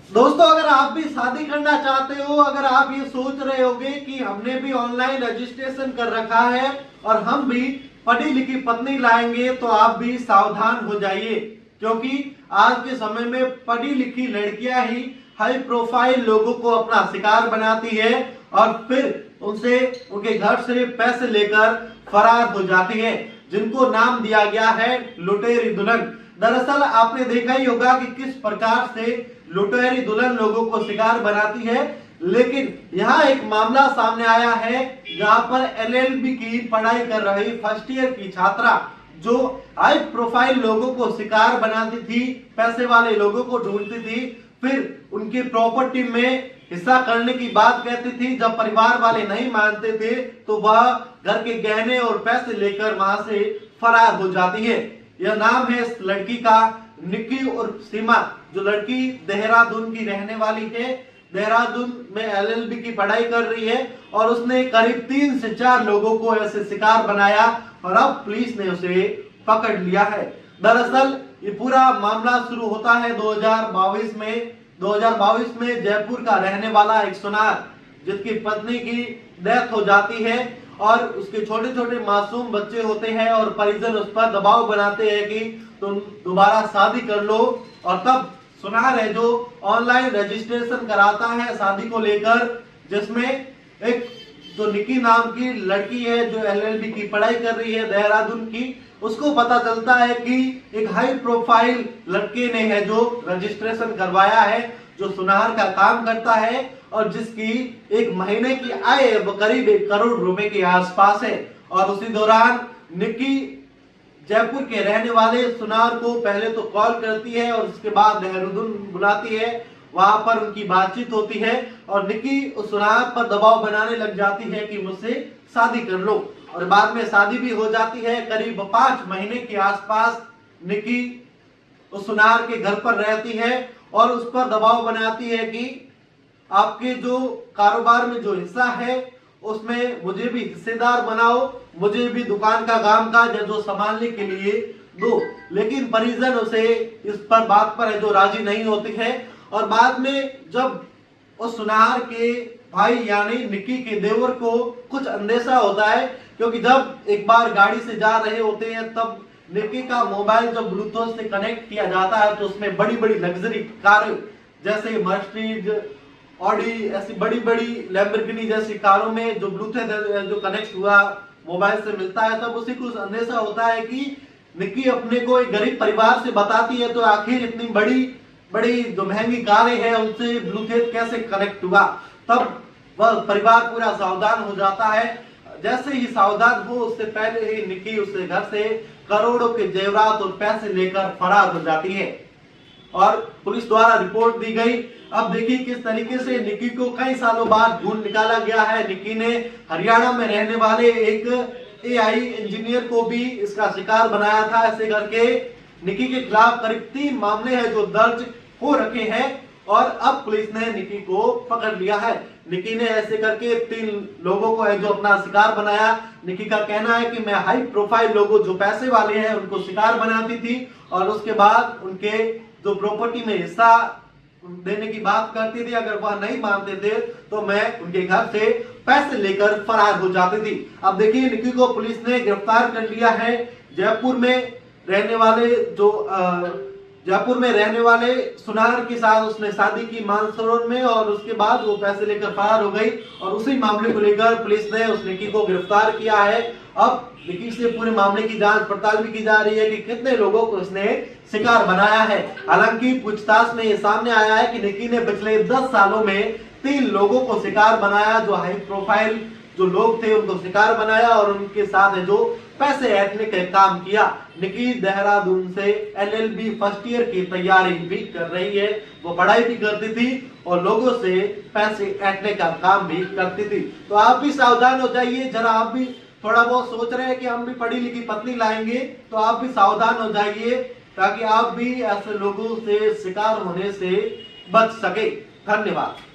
दोस्तों, अगर आप भी शादी करना चाहते हो, अगर आप ये सोच रहे होगे कि हमने भी ऑनलाइन रजिस्ट्रेशन कर रखा है और हम भी पढ़ी लिखी पत्नी लाएंगे, तो आप भी सावधान हो जाइए, क्योंकि आज के समय में पढ़ी लिखी लड़कियां ही हाई प्रोफाइल लोगों को अपना शिकार बनाती है और फिर उनसे उनके घर से पैसे लेकर फरार हो जाती है, जिनको नाम दिया गया है लुटेरी दुल्हन। दरअसल आपने देखा ही होगा कि किस प्रकार से लुटेरी दुल्हन लोगों को शिकार बनाती है, लेकिन यहाँ एक मामला सामने आया है जहाँ पर एलएलबी की पढ़ाई कर रही फर्स्ट ईयर की छात्रा जो हाई प्रोफाइल लोगों को शिकार बनाती थी, पैसे वाले लोगों को ढूंढती थी, फिर उनकी प्रॉपर्टी में हिस्सा करने की बात कहती थी। जब परिवार वाले नहीं मानते थे तो वह घर के गहने और पैसे लेकर वहां से फरार हो जाती है। यह नाम है इस लड़की का निक्की और सीमा। जो लड़की देहरादून की रहने वाली है, देहरादून में एलएलबी की पढ़ाई कर रही है और उसने करीब 3 से 4 लोगों को ऐसे शिकार बनाया और अब पुलिस ने उसे पकड़ लिया है। दरअसल ये पूरा मामला शुरू होता है 2022 में। 2022 में जयपुर का रहने वाला एक सुनार, जिसकी पत्नी की डेथ हो जाती है और उसके छोटे छोटे मासूम बच्चे होते हैं और परिजन उस पर दबाव बनाते हैं कि तुम दोबारा शादी कर लो, और तब सुनार है जो ऑनलाइन रजिस्ट्रेशन कराता है शादी को लेकर, जिसमें एक जो निकी नाम की लड़की है जो एलएलबी की पढ़ाई कर रही है देहरादून की, उसको पता चलता है कि एक हाई प्रोफाइल लड़के ने है जो रजिस्ट्रेशन करवाया है, जो सुनार का काम करता है और जिसकी एक महीने की आय करीब 1 करोड़ रुपए के आसपास है। और उसी दौरान निक्की जयपुर के रहने वाले सुनार को पहले तो कॉल करती है और उसके बाद देहरादून बुलाती है। वहां पर उनकी बातचीत होती है और निक्की उस सुनार पर दबाव बनाने लग जाती है कि मुझसे शादी कर लो, और बाद में शादी भी हो जाती है। करीब 5 महीने के आसपास निक्की उस सुनार के घर पर रहती है और उस पर दबाव बनाती है कि आपके जो कारोबार में जो हिस्सा है उसमें मुझे भी हिस्सेदार बनाओ, मुझे भी दुकान का काम काज जो संभालने के लिए दो। लेकिन परिजन उसे इस पर बात पर है जो राजी नहीं होती है। और बाद में जब उस सुनार के भाई यानी निक्की के देवर को कुछ अंदेशा होता है, क्योंकि जब एक बार गाड़ी से जा रहे होते हैं तब निक्की का मोबाइल जब ब्लूटूथ से कनेक्ट किया जाता है तो उसमें बड़ी बड़ी लग्जरी कारें जैसे मर्सिडीज, ऑडी, ऐसी बड़ी बड़ी लैम्बोर्गिनी जैसी कारों में जो ब्लूटूथ जो कनेक्ट हुआ मोबाइल से मिलता है, तब उसे कुछ अंदेशा होता है कि निक्की अपने को एक गरीब परिवार से बताती है तो आखिर इतनी बड़ी बड़ी जो महंगी कारें हैं उनसे ब्लूटूथ कैसे कनेक्ट हुआ। तब वह परिवार पूरा सावधान हो जाता है। जैसे ही सावधान हो उससे पहले ही निक्की उसके घर से करोड़ों के जेवरात और पैसे लेकर फरार हो जाती है और पुलिस द्वारा रिपोर्ट दी गई। अब देखिए किस तरीके से निक्की को कई सालों बाद ढूंढ निकाला गया है। निक्की ने हरियाणा में रहने वाले एक एआई इंजीनियर को भी इसका शिकार बनाया था। ऐसे करके निक्की के खिलाफ करीब 3 मामले हैं जो दर्ज हो रखे हैं और अब पुलिस ने निक्की को पकड़ लिया है। निक्की ने ऐसे करके 3 लोगों को है जो अपना शिकार बनाया। निक्की का कहना है कि मैं हाई प्रोफाइल लोगों जो पैसे वाले हैं उनको शिकार बनाती थी और उसके बाद उनके जो प्रॉपर्टी में हिस्सा देने की बात करती थी। अगर वह नहीं मानते थे तो मैं उनके घर से पैसे लेकर फरार हो जाती थी। अब देखिए निक्की को पुलिस ने गिरफ्तार कर लिया है। जयपुर में रहने वाले सुनार के साथ उसने शादी की मानसरोवर में और उसके बाद वो पैसे लेकर फरार हो गई और उसी मामले को लेकर पुलिस ने उस निक्की को गिरफ्तार किया है। अब निक्की से पूरे मामले की जांच पड़ताल भी की जा रही है कि कितने लोगों को उसने शिकार बनाया है। हालांकि पूछताछ में ये सामने आया है कि निक्की ने पिछले 10 सालों में 3 लोगों को शिकार बनाया, जो हाई प्रोफाइल जो लोग थे उनको शिकार बनाया और उनके साथ है जो पैसे ऐंठने का काम किया। निक्की देहरादून से एलएलबी फर्स्ट ईयर की तैयारी भी कर रही है। वो पढ़ाई भी करती थी और लोगों से पैसे ऐंठने का काम भी करती थी। तो आप भी सावधान हो जाइए। जरा आप भी थोड़ा बहुत सोच रहे हैं कि हम भी पढ़ी लिखी पत्नी लाएंगे, तो आप भी सावधान हो जाइए ताकि आप भी ऐसे लोगों से शिकार होने से बच सके। धन्यवाद।